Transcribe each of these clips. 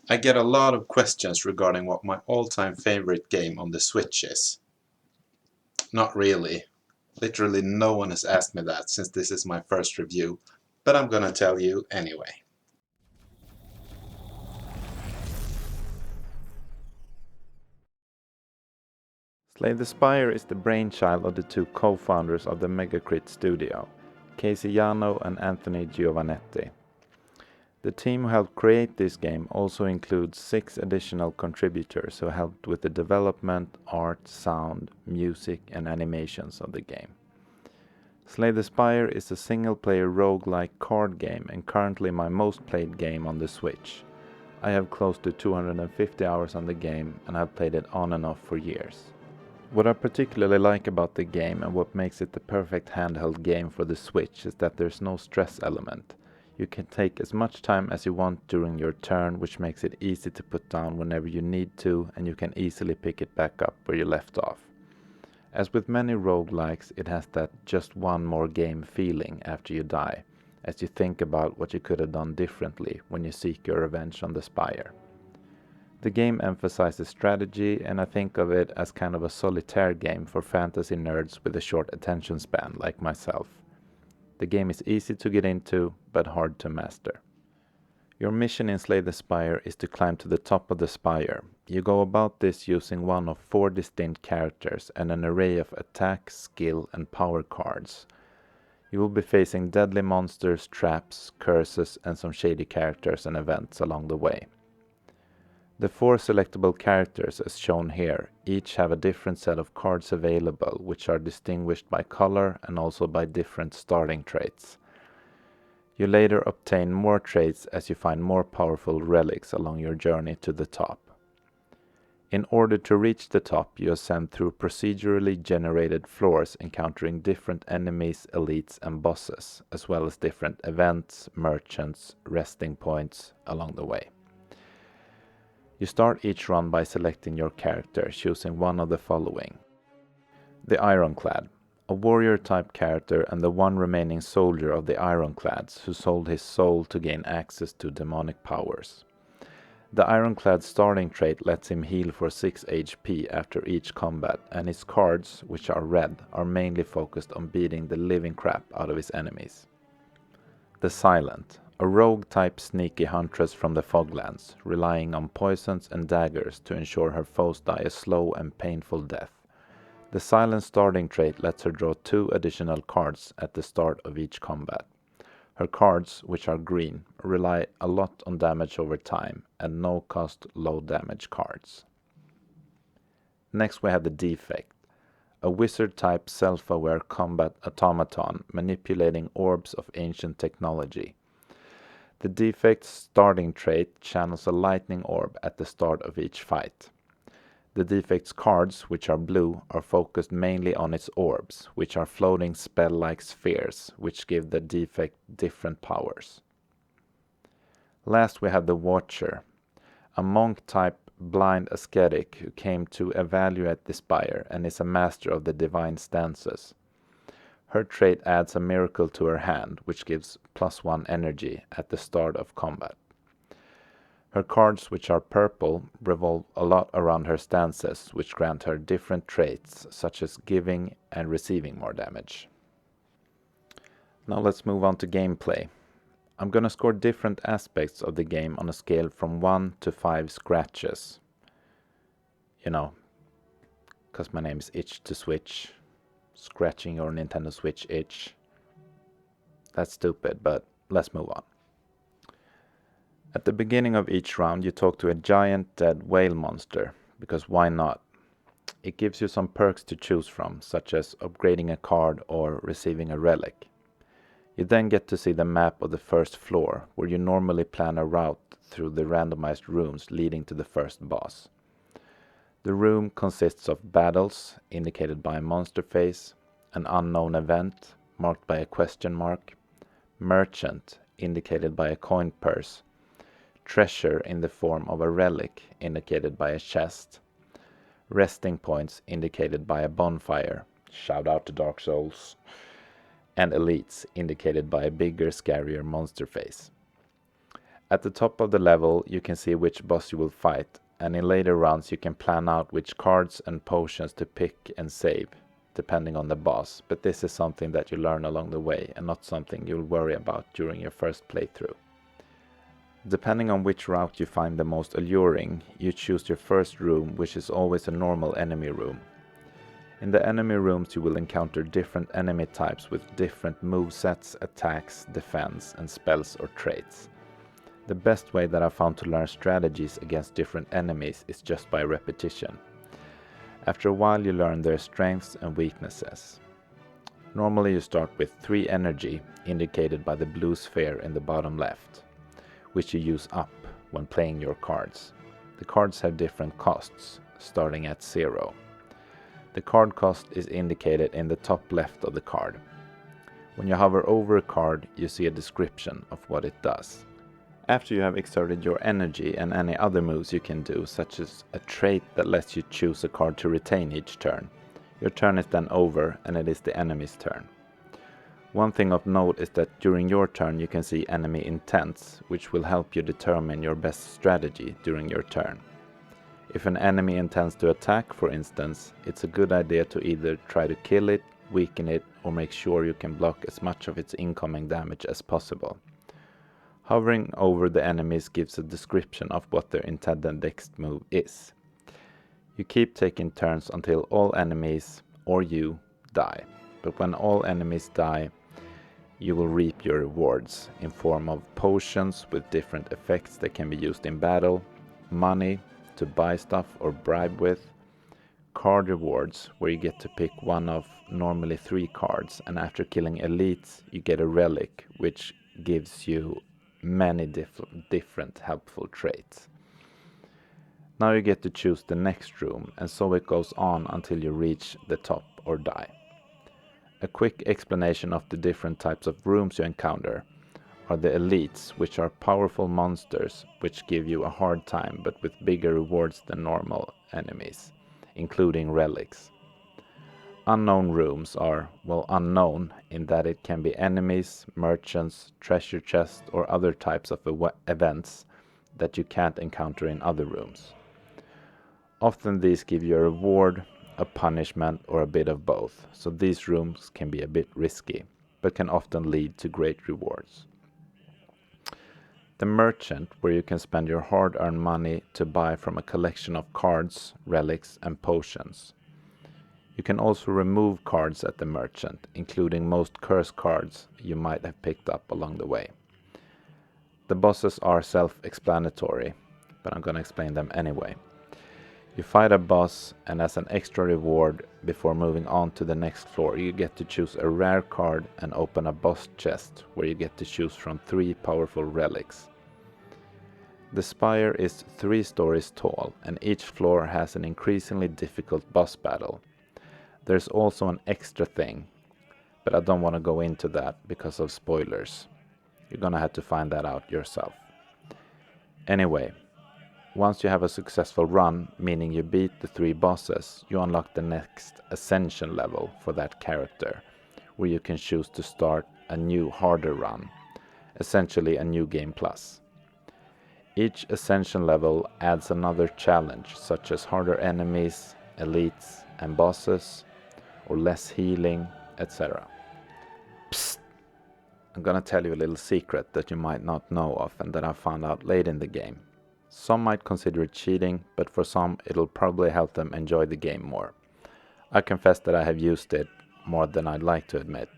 I get a lot of questions regarding what my all-time favorite game on the Switch is. Not really. Literally no one has asked me that since this is my first review, but I'm gonna tell you anyway. Slay the Spire is the brainchild of the two co-founders of the Megacrit studio, Casey Yano and Anthony Giovannetti. The team who helped create this game also includes 6 additional contributors who helped with the development, art, sound, music and animations of the game. Slay the Spire is a single-player roguelike card game and currently my most played game on the Switch. I have close to 250 hours on the game and have played it on and off for years. What I particularly like about the game and what makes it the perfect handheld game for the Switch is that there's no stress element. You can take as much time as you want during your turn, which makes it easy to put down whenever you need to, and you can easily pick it back up where you left off. As with many roguelikes, it has that just one more game feeling after you die, as you think about what you could have done differently when you seek your revenge on the Spire. The game emphasizes strategy, and I think of it as kind of a solitaire game for fantasy nerds with a short attention span like myself. The game is easy to get into, but hard to master. Your mission in Slay the Spire is to climb to the top of the spire. You go about this using one of 4 distinct characters and an array of attack, skill and power cards. You will be facing deadly monsters, traps, curses and some shady characters and events along the way. The 4 selectable characters as shown here each have a different set of cards available, which are distinguished by color and also by different starting traits. You later obtain more traits as you find more powerful relics along your journey to the top. In order to reach the top, you ascend through procedurally generated floors encountering different enemies, elites and bosses, as well as different events, merchants, resting points along the way. You start each run by selecting your character, choosing one of the following. The Ironclad, a warrior-type character and the one remaining soldier of the Ironclads who sold his soul to gain access to demonic powers. The Ironclad's starting trait lets him heal for 6 HP after each combat, and his cards, which are red, are mainly focused on beating the living crap out of his enemies. The Silent, a rogue-type sneaky huntress from the Foglands, relying on poisons and daggers to ensure her foes die a slow and painful death. The Silent starting trait lets her draw 2 additional cards at the start of each combat. Her cards, which are green, rely a lot on damage over time and no-cost low-damage cards. Next we have the Defect, a wizard-type self-aware combat automaton manipulating orbs of ancient technology. The Defect's starting trait channels a lightning orb at the start of each fight. The Defect's cards, which are blue, are focused mainly on its orbs, which are floating spell-like spheres, which give the Defect different powers. Last we have the Watcher, a monk-type blind ascetic who came to evaluate the spire and is a master of the divine stances. Her trait adds a miracle to her hand, which gives +1 energy at the start of combat. Her cards, which are purple, revolve a lot around her stances, which grant her different traits, such as giving and receiving more damage. Now let's move on to gameplay. I'm gonna score different aspects of the game on a scale from 1 to 5 scratches. You know, cause my name is Itch to Switch. Scratching your Nintendo Switch itch. That's stupid, but let's move on. At the beginning of each round you talk to a giant dead whale monster, because why not? It gives you some perks to choose from, such as upgrading a card or receiving a relic. You then get to see the map of the first floor, where you normally plan a route through the randomized rooms leading to the first boss. The room consists of battles, indicated by a monster face, an unknown event, marked by a question mark, merchant, indicated by a coin purse, treasure in the form of a relic, indicated by a chest, resting points, indicated by a bonfire, shout out to Dark Souls, and elites, indicated by a bigger, scarier monster face. At the top of the level you can see which boss you will fight, and in later rounds you can plan out which cards and potions to pick and save, depending on the boss, but this is something that you learn along the way and not something you'll worry about during your first playthrough. Depending on which route you find the most alluring, you choose your first room, which is always a normal enemy room. In the enemy rooms you will encounter different enemy types with different movesets, attacks, defense, and spells or traits. The best way that I found to learn strategies against different enemies is just by repetition. After a while you learn their strengths and weaknesses. Normally you start with 3 energy, indicated by the blue sphere in the bottom left, which you use up when playing your cards. The cards have different costs, starting at 0. The card cost is indicated in the top left of the card. When you hover over a card, you see a description of what it does. After you have exerted your energy and any other moves you can do, such as a trait that lets you choose a card to retain each turn, your turn is then over and it is the enemy's turn. One thing of note is that during your turn you can see enemy intents, which will help you determine your best strategy during your turn. If an enemy intends to attack, for instance, it's a good idea to either try to kill it, weaken it, or make sure you can block as much of its incoming damage as possible. Hovering over the enemies gives a description of what their intended next move is. You keep taking turns until all enemies, or you, die. But when all enemies die, you will reap your rewards in form of potions with different effects that can be used in battle, money to buy stuff or bribe with, card rewards where you get to pick one of normally 3 cards, and after killing elites you get a relic which gives you many different helpful traits. Now you get to choose the next room, and so it goes on until you reach the top or die. A quick explanation of the different types of rooms you encounter are the elites, which are powerful monsters which give you a hard time but with bigger rewards than normal enemies, including relics. Unknown rooms are, well, unknown in that it can be enemies, merchants, treasure chests, or other types of events that you can't encounter in other rooms. Often these give you a reward, a punishment, or a bit of both, so these rooms can be a bit risky, but can often lead to great rewards. The merchant, where you can spend your hard-earned money to buy from a collection of cards, relics, and potions. You can also remove cards at the merchant, including most curse cards you might have picked up along the way. The bosses are self-explanatory, but I'm gonna explain them anyway. You fight a boss, and as an extra reward, before moving on to the next floor, you get to choose a rare card and open a boss chest, where you get to choose from 3 powerful relics. The spire is 3 stories tall, and each floor has an increasingly difficult boss battle. There's also an extra thing, but I don't want to go into that because of spoilers. You're gonna have to find that out yourself. Anyway, once you have a successful run, meaning you beat the 3 bosses, you unlock the next ascension level for that character, where you can choose to start a new harder run, essentially a new game plus. Each ascension level adds another challenge, such as harder enemies, elites, and bosses, or less healing, etc. Psst! I'm gonna tell you a little secret that you might not know of and that I found out late in the game. Some might consider it cheating, but for some it'll probably help them enjoy the game more. I confess that I have used it more than I'd like to admit.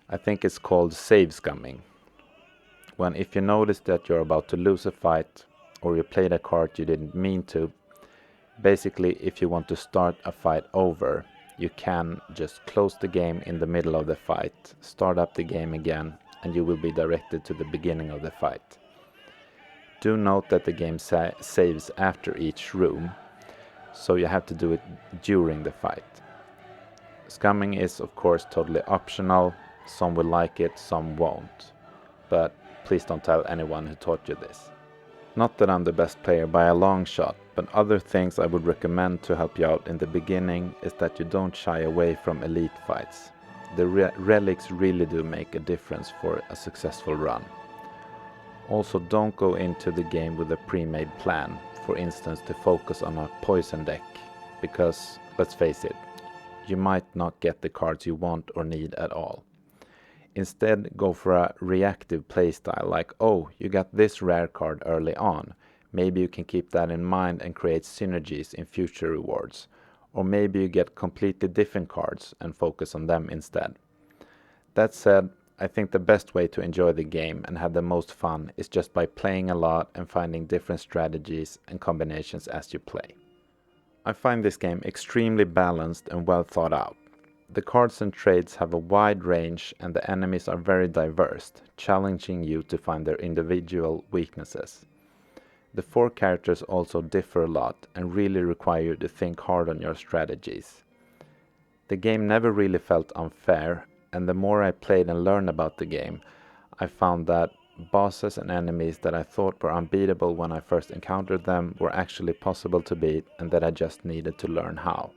I think it's called save scumming. When if you notice that you're about to lose a fight, or you played a card you didn't mean to, basically if you want to start a fight over, you can just close the game in the middle of the fight, start up the game again, and you will be directed to the beginning of the fight. Do note that the game saves after each room, so you have to do it during the fight. Scumming is of course totally optional, some will like it, some won't, but please don't tell anyone who taught you this. Not that I'm the best player by a long shot, but other things I would recommend to help you out in the beginning is that you don't shy away from elite fights. The relics really do make a difference for a successful run. Also, don't go into the game with a pre-made plan, for instance to focus on a poison deck, because, let's face it, you might not get the cards you want or need at all. Instead, go for a reactive playstyle, like, oh, you got this rare card early on. Maybe you can keep that in mind and create synergies in future rewards. Or maybe you get completely different cards and focus on them instead. That said, I think the best way to enjoy the game and have the most fun is just by playing a lot and finding different strategies and combinations as you play. I find this game extremely balanced and well thought out. The cards and trades have a wide range and the enemies are very diverse, challenging you to find their individual weaknesses. The 4 characters also differ a lot and really require you to think hard on your strategies. The game never really felt unfair, and the more I played and learned about the game, I found that bosses and enemies that I thought were unbeatable when I first encountered them were actually possible to beat and that I just needed to learn how.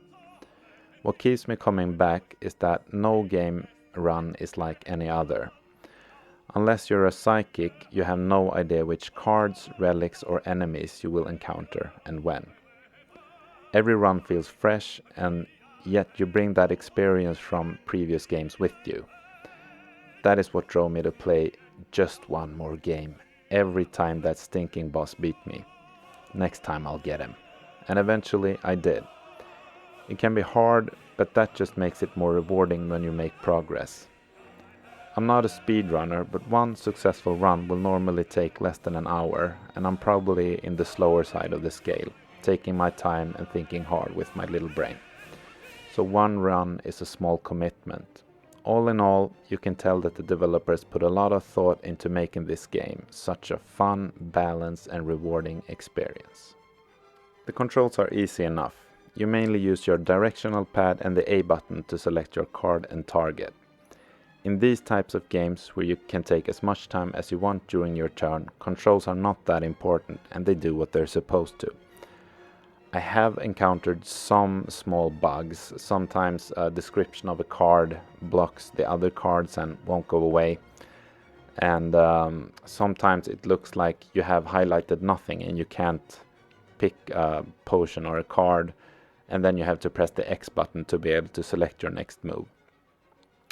What keeps me coming back is that no game run is like any other. Unless you're a psychic, you have no idea which cards, relics or enemies you will encounter and when. Every run feels fresh, and yet you bring that experience from previous games with you. That is what drove me to play just one more game every time that stinking boss beat me. Next time I'll get him. And eventually I did. It can be hard, but that just makes it more rewarding when you make progress. I'm not a speedrunner, but one successful run will normally take less than an hour, and I'm probably in the slower side of the scale, taking my time and thinking hard with my little brain. So one run is a small commitment. All in all, you can tell that the developers put a lot of thought into making this game such a fun, balanced and rewarding experience. The controls are easy enough. You mainly use your directional pad and the A button to select your card and target. In these types of games, where you can take as much time as you want during your turn, controls are not that important and they do what they're supposed to. I have encountered some small bugs. Sometimes a description of a card blocks the other cards and won't go away. And sometimes it looks like you have highlighted nothing and you can't pick a potion or a card, and then you have to press the X button to be able to select your next move.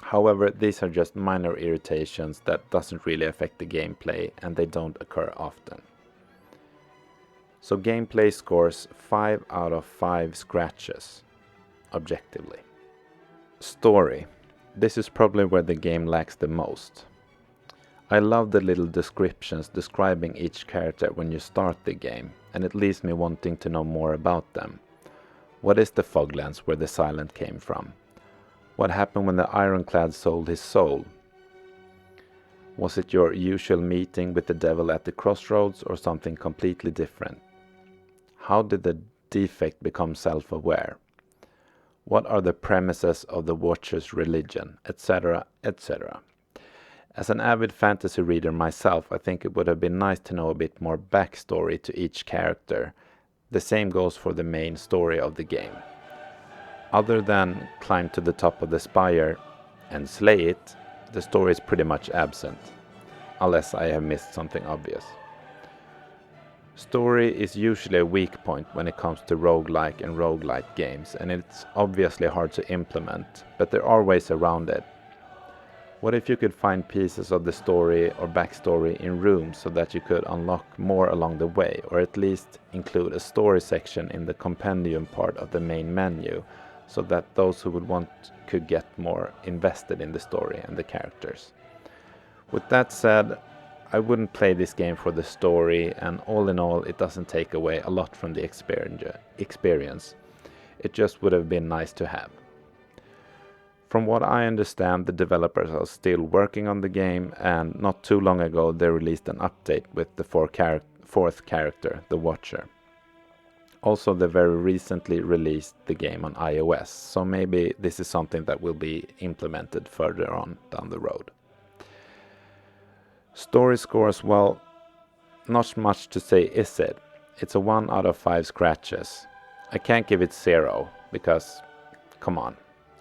However, these are just minor irritations that doesn't really affect the gameplay, and they don't occur often. So gameplay scores 5 out of 5 scratches, objectively. Story. This is probably where the game lacks the most. I love the little descriptions describing each character when you start the game, and it leaves me wanting to know more about them. What is the Foglands where the Silent came from? What happened when the Ironclad sold his soul? Was it your usual meeting with the devil at the crossroads or something completely different? How did the defect become self-aware? What are the premises of the Watcher's religion, etc., etc.? As an avid fantasy reader myself, I think it would have been nice to know a bit more backstory to each character. The same goes for the main story of the game. Other than climb to the top of the spire and slay it, the story is pretty much absent, unless I have missed something obvious. Story is usually a weak point when it comes to roguelike and roguelite games, and it's obviously hard to implement, but there are ways around it. What if you could find pieces of the story or backstory in rooms so that you could unlock more along the way, or at least include a story section in the compendium part of the main menu, so that those who would want could get more invested in the story and the characters. With that said, I wouldn't play this game for the story, and all in all it doesn't take away a lot from the experience. It just would have been nice to have. From what I understand, the developers are still working on the game, and not too long ago they released an update with the fourth character, the Watcher. Also, they very recently released the game on iOS, so maybe this is something that will be implemented further on down the road. Story scores, well, not much to say, is it? It's a 1 out of 5 scratches. I can't give it 0, because, come on,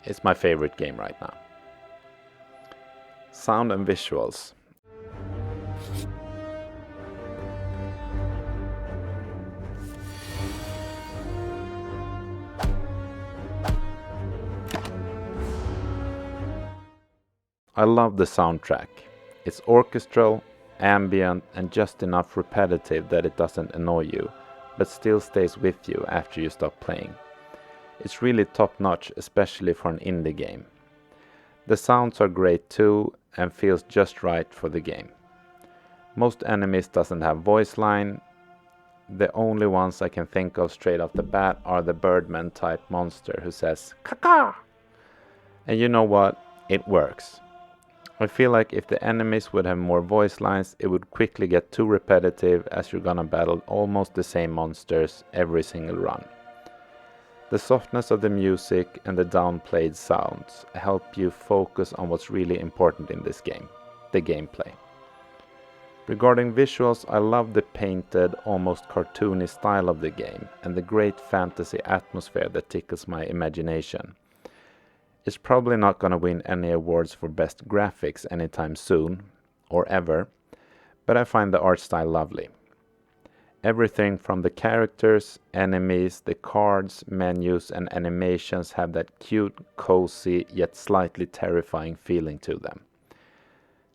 it's my favorite game right now. Sound and visuals. I love the soundtrack. It's orchestral, ambient, and just enough repetitive that it doesn't annoy you, but still stays with you after you stop playing. It's really top-notch, especially for an indie game. The sounds are great too, and feels just right for the game. Most enemies doesn't have voice line. The only ones I can think of straight off the bat are the Birdman type monster who says "Caca!" And you know what? It works. I feel like if the enemies would have more voice lines, it would quickly get too repetitive as you're gonna battle almost the same monsters every single run. The softness of the music and the downplayed sounds help you focus on what's really important in this game, the gameplay. Regarding visuals, I love the painted, almost cartoony style of the game and the great fantasy atmosphere that tickles my imagination. It's probably not gonna win any awards for best graphics anytime soon, or ever, but I find the art style lovely. Everything from the characters, enemies, the cards, menus and animations have that cute, cozy, yet slightly terrifying feeling to them.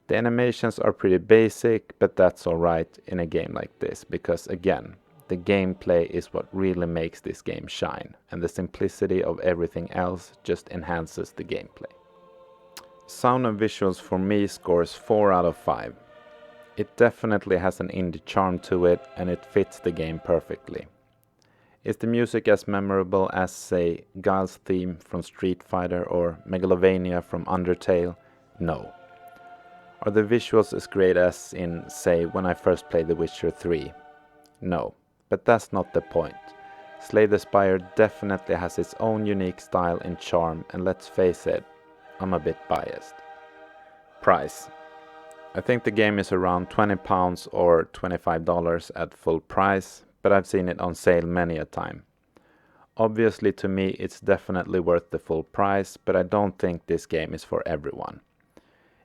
The animations are pretty basic, but that's alright in a game like this, because again, the gameplay is what really makes this game shine, and the simplicity of everything else just enhances the gameplay. Sound and visuals for me scores 4 out of 5. It definitely has an indie charm to it, and it fits the game perfectly. Is the music as memorable as, say, Guile's theme from Street Fighter or Megalovania from Undertale? No. Are the visuals as great as in, say, when I first played The Witcher 3? No, but that's not the point. Slay the Spire definitely has its own unique style and charm, and let's face it, I'm a bit biased. Price. I think the game is around £20 or $25 at full price, but I've seen it on sale many a time. Obviously to me it's definitely worth the full price, but I don't think this game is for everyone.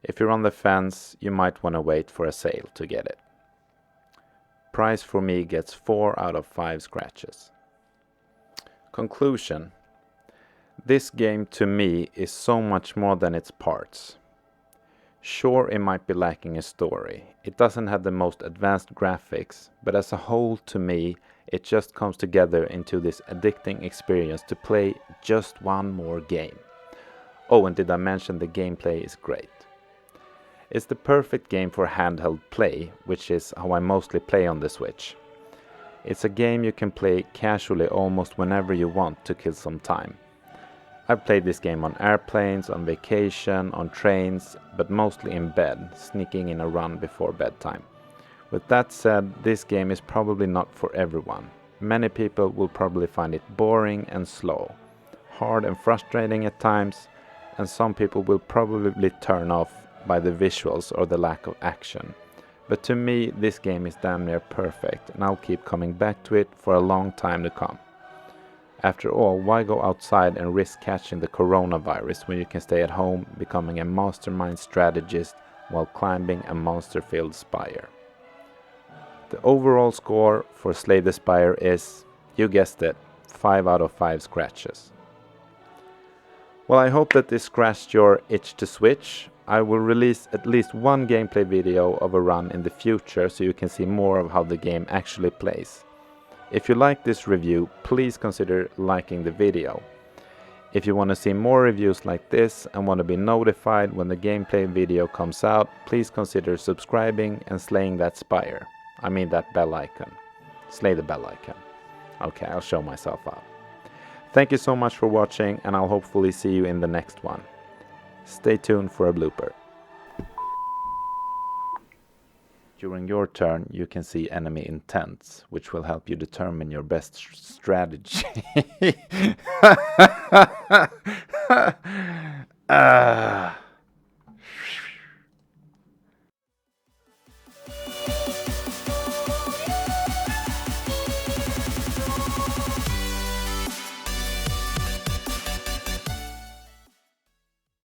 If you're on the fence, you might want to wait for a sale to get it. Price for me gets 4 out of 5 scratches. Conclusion. This game to me is so much more than its parts. Sure, it might be lacking a story. It doesn't have the most advanced graphics, but as a whole to me, it just comes together into this addicting experience to play just one more game. Oh, and did I mention the gameplay is great. It's the perfect game for handheld play, which is how I mostly play on the Switch. It's a game you can play casually almost whenever you want to kill some time. I've played this game on airplanes, on vacation, on trains, but mostly in bed, sneaking in a run before bedtime. With that said, this game is probably not for everyone. Many people will probably find it boring and slow, hard and frustrating at times, and some people will probably turn off by the visuals or the lack of action. But to me, this game is damn near perfect, and I'll keep coming back to it for a long time to come. After all, why go outside and risk catching the coronavirus when you can stay at home becoming a mastermind strategist while climbing a monster-filled spire? The overall score for Slay the Spire is, you guessed it, 5 out of 5 scratches. Well, I hope that this scratched your itch to switch. I will release at least one gameplay video of a run in the future so you can see more of how the game actually plays. If you like this review, please consider liking the video. If you want to see more reviews like this and want to be notified when the gameplay video comes out, please consider subscribing and slaying that spire. I mean that bell icon. Slay the bell icon. Okay, I'll show myself out. Thank you so much for watching, and I'll hopefully see you in the next one. Stay tuned for a blooper. During your turn, you can see enemy intents, which will help you determine your best strategy.